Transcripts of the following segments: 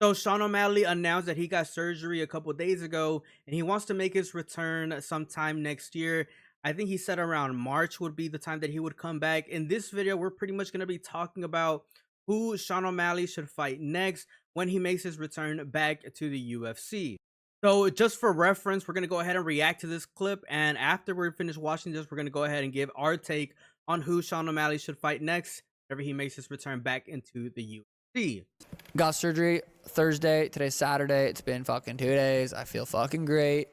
So Sean O'Malley announced that he got surgery a couple days ago and he wants to make his return sometime next year. I think he said around March would be the time that he would come back. In this video, we're pretty much going to be talking about who Sean O'Malley should fight next when he makes his return back to the UFC. So just for reference, we're going to go ahead and react to this clip. And after we're finished watching this, we're going to go ahead and give our take on who Sean O'Malley should fight next whenever he makes his return back into the UFC. Got surgery Thursday. Today's Saturday. It's been fucking 2 days. I feel fucking great.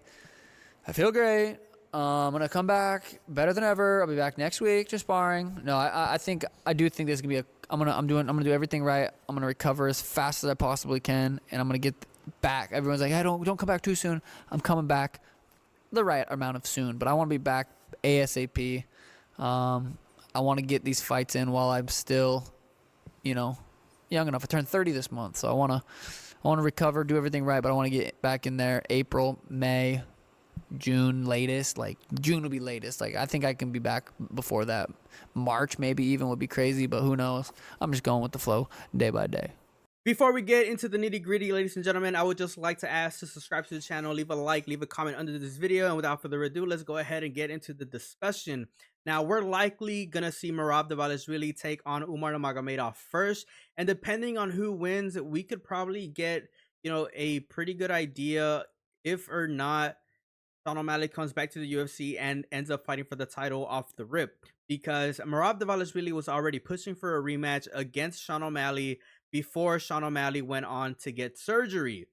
I feel great. I'm gonna come back better than ever. I'll be back next week, just sparring. No, I do think this is gonna be a. I'm gonna do everything right. I'm gonna recover as fast as I possibly can, and I'm gonna get back. Everyone's like, hey, don't come back too soon. I'm coming back the right amount of soon, but I want to be back ASAP. I want to get these fights in while I'm still, young enough. I turned 30 this month, so I want to recover, do everything right, but I want to get back in there April, May, June latest. Like June will be latest. Like I think I can be back before that. March maybe even would be crazy, but who knows? I'm just going with the flow day by day. Before we get into the nitty gritty, ladies and gentlemen, I would just like to ask to subscribe to the channel, leave a like, leave a comment under this video. And without further ado, let's go ahead and get into the discussion. Now, we're likely going to see Merab Dvalishvili take on Umar Nurmagomedov first. And depending on who wins, we could probably get, a pretty good idea if or not Sean O'Malley comes back to the UFC and ends up fighting for the title off the rip. Because Merab Dvalishvili was already pushing for a rematch against Sean O'Malley before Sean O'Malley went on to get surgery.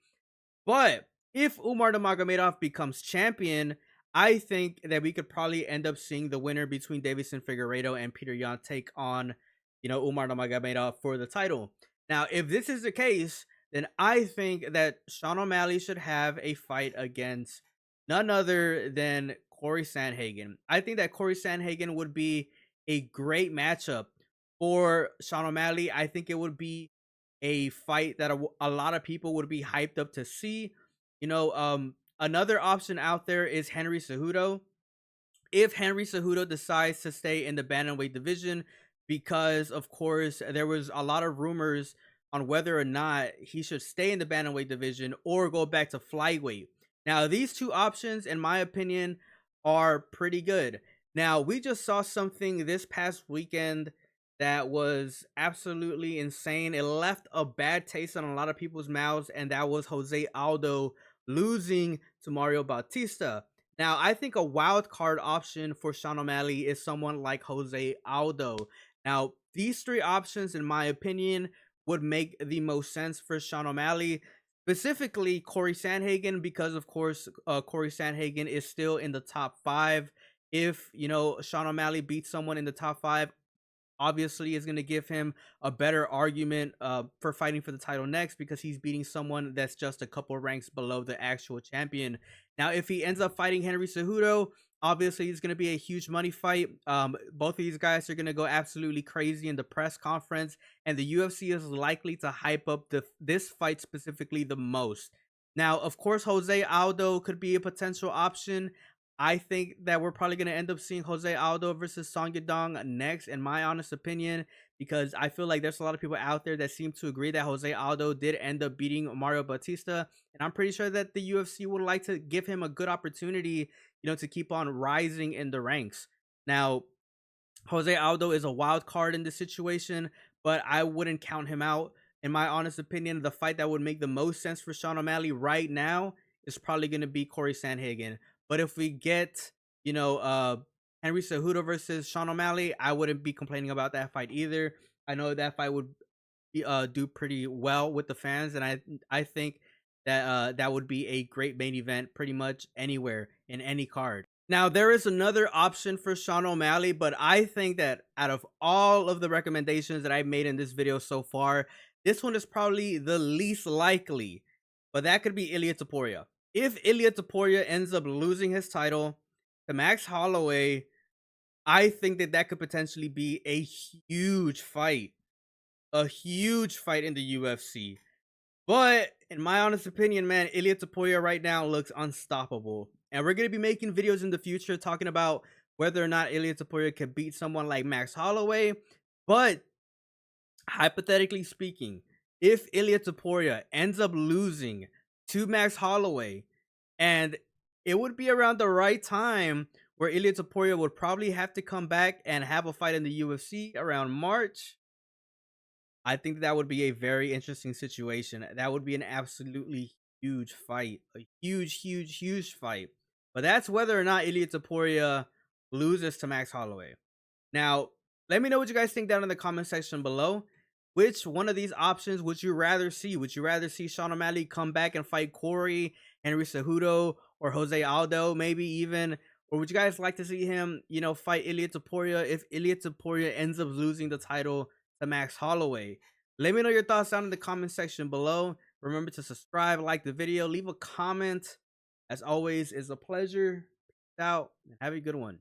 But if Umar Nurmagomedov becomes champion, I think that we could probably end up seeing the winner between Deiveson Figueiredo and Petr Yan take on, Umar Nurmagomedov for the title. Now, if this is the case, then I think that Sean O'Malley should have a fight against none other than Corey Sandhagen. I think that Corey Sandhagen would be a great matchup for Sean O'Malley. I think it would be a fight that a lot of people would be hyped up to see. Another option out there is Henry Cejudo. If Henry Cejudo decides to stay in the bantamweight division, because of course there was a lot of rumors on whether or not he should stay in the bantamweight division or go back to flyweight. Now, these two options, in my opinion, are pretty good. Now, we just saw something this past weekend that was absolutely insane. It left a bad taste on a lot of people's mouths, and that was Jose Aldo losing to Mario Bautista. Now, I think a wild card option for Sean O'Malley is someone like Jose Aldo. Now, these three options, in my opinion, would make the most sense for Sean O'Malley. Specifically, Corey Sandhagen, because of course, Corey Sandhagen is still in the top 5. If, Sean O'Malley beats someone in the top 5, obviously is going to give him a better argument for fighting for the title next, because he's beating someone that's just a couple ranks below the actual champion. Now, if he ends up fighting Henry Cejudo, obviously it's going to be a huge money fight. Both of these guys are going to go absolutely crazy in the press conference, and the UFC is likely to hype up this fight specifically the most. Now, of course, Jose Aldo could be a potential option. I think that we're probably going to end up seeing Jose Aldo versus Song Yadong next, in my honest opinion, because I feel like there's a lot of people out there that seem to agree that Jose Aldo did end up beating Mario Bautista, and I'm pretty sure that the UFC would like to give him a good opportunity, to keep on rising in the ranks. Now, Jose Aldo is a wild card in this situation, but I wouldn't count him out. In my honest opinion, the fight that would make the most sense for Sean O'Malley right now is probably going to be Corey Sandhagen. But if we get, Henry Cejudo versus Sean O'Malley, I wouldn't be complaining about that fight either. I know that fight would do pretty well with the fans, and I think that that would be a great main event pretty much anywhere in any card. Now, there is another option for Sean O'Malley, but I think that out of all of the recommendations that I've made in this video so far, this one is probably the least likely, but that could be Ilia Topuria. If Ilia Topuria ends up losing his title to Max Holloway, I think that could potentially be a huge fight. A huge fight in the UFC. But in my honest opinion, man, Ilia Topuria right now looks unstoppable. And we're going to be making videos in the future talking about whether or not Ilia Topuria can beat someone like Max Holloway. But hypothetically speaking, if Ilya Topuria ends up losing to Max Holloway, and it would be around the right time where Ilya Topuria would probably have to come back and have a fight in the UFC around March. I think that would be a very interesting situation. That would be an absolutely huge fight, a huge fight. But that's whether or not Ilya Topuria loses to Max Holloway. Now, let me know what you guys think down in the comment section below. Which one of these options would you rather see? Would you rather see Sean O'Malley come back and fight Corey, Henry Cejudo, or Jose Aldo, maybe even? Or would you guys like to see him, fight Ilya Topuria if Ilya Topuria ends up losing the title to Max Holloway? Let me know your thoughts down in the comment section below. Remember to subscribe, like the video, leave a comment. As always, it's a pleasure. Peace out, and have a good one.